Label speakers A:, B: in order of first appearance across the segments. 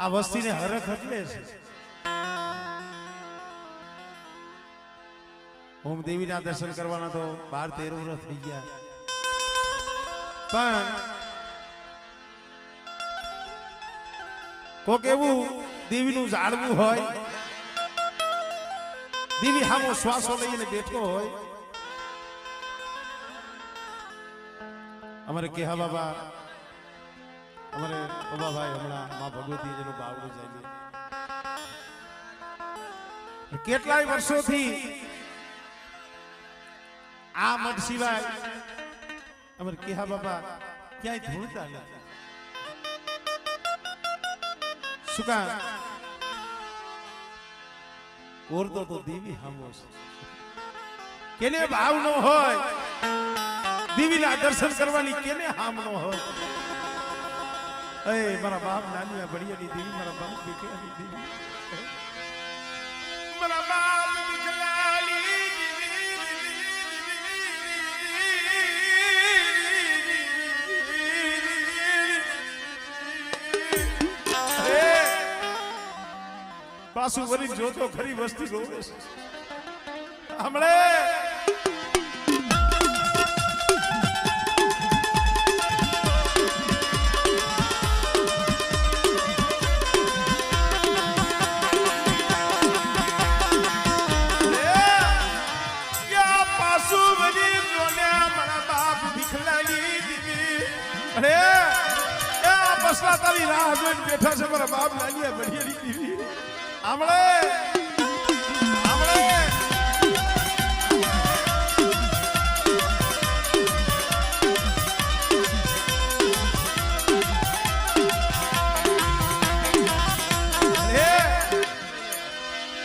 A: આ વસ્તીને હરખ એટલે છે. ઓમ દેવીના દર્શન કરવાના તો 12-13 વર્ષ થઈ ગયા, પણ કોક એવું દેવીનું ઝાડવું હોય, દેવી હામો શ્વાસો લઈને બેઠો હોય. અમારે કેહા બાબા, અમારે બાબાભાઈ હમણાં માં ભગવતી જેનું બાવડું જાય, કેટલાય વર્ષોથી આ મઠ સિવાય અમારે કેહા બાબા ક્યાંય ધૂળતા નથી. શું કામ? ઓરતો તો દેવી હામો છે. કેને ભાવ ન હોય દેવીના દર્શન કરવાની, કેને હામ ન હોય? એ મારા બાપ નાની બળિયાની દેવી, મારા બાપ દીકરાની દેવી, મારા બાપ દીકરાની પાછું વળી જોતો ખરી વસ્તી રોવે છે. હમણે તારી રાહ જોઈને બેઠા છે મારા બાપ નાની બળિયાની દેવી. આમળે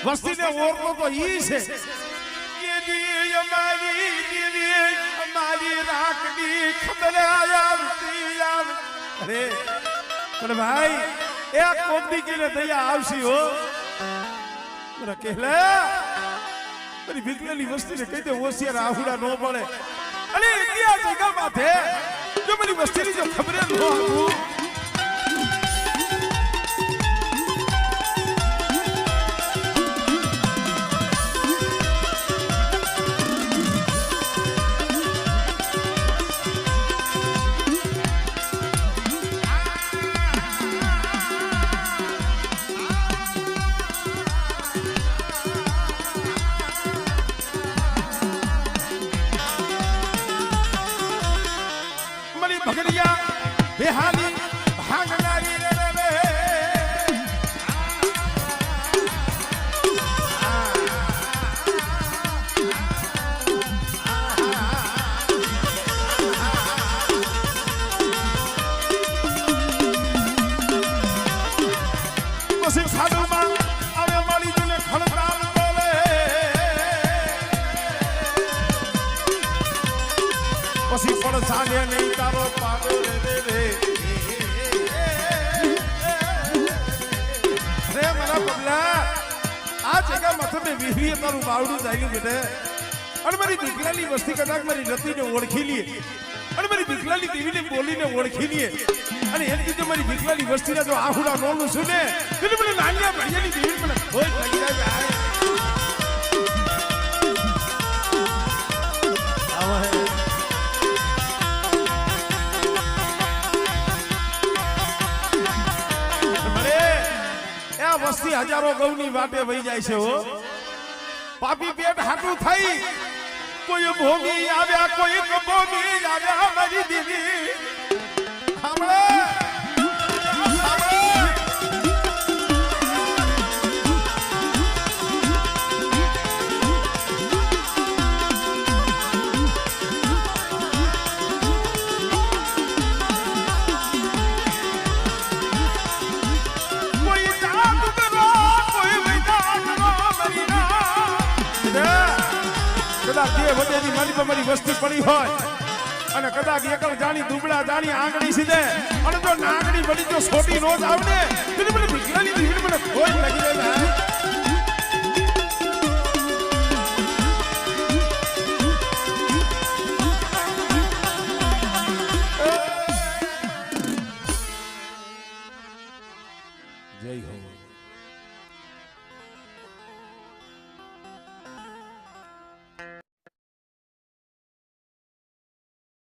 A: વસ્તીને ઓરતો તો ઈ છે. અમારી રાખડી ખબર આવતી આવે. અરે ભાઈ, એક કોકડી કીને દયા આવશી હો. મારા કહેલા મારી ભીખલેલી વસ્તીને કહી દે હોશિયાર આહુડા ન પડે. અરે ત્યાં જગા માથે જો મારી વસ્તીની જો ખબર ન આપું, ભગડિયા બેહાલી ભાંગનારી રે રે પછી ખાડુમાં આવે મારી જોને ખણતાલ બોલે. પછી પડસાને નહીં તારો પાડો રે રે રે મારા પગલા. આ જગા મથે વિહરીએ તારું બાવડું ચાલ્યું બેટે. અને મારી દીકરાની વસ્તી કદાચ મારી રતિને ઓળખી લઈએ, અને મારી દીકરાની દેવીને બોલીને ઓળખી લઈએ, અને એમ કીધું મારી દીકરાની વસ્તીના જો આહુડા નોનું છું ને એટલે મને નાની ભણિયાની દેવી મને હોય થઈ જાય. વસ્તી હજારો ગૌની વાટે વહી જાય છે હો. પાપી પેટ હાટું થઈ કોઈ ભોગી આવ્યા, કોઈ ભોગી આવ્યા મારી દેવી. મારી વસ્તી પડી હોય અને કદાચ એકલ જાણી દુબળા જાણી આંગળી સીધે અને જો નાગડી બની જો છોટી નો જ આવને તો મને દીકરાની દીકરી મને કોઈ લાગી જાય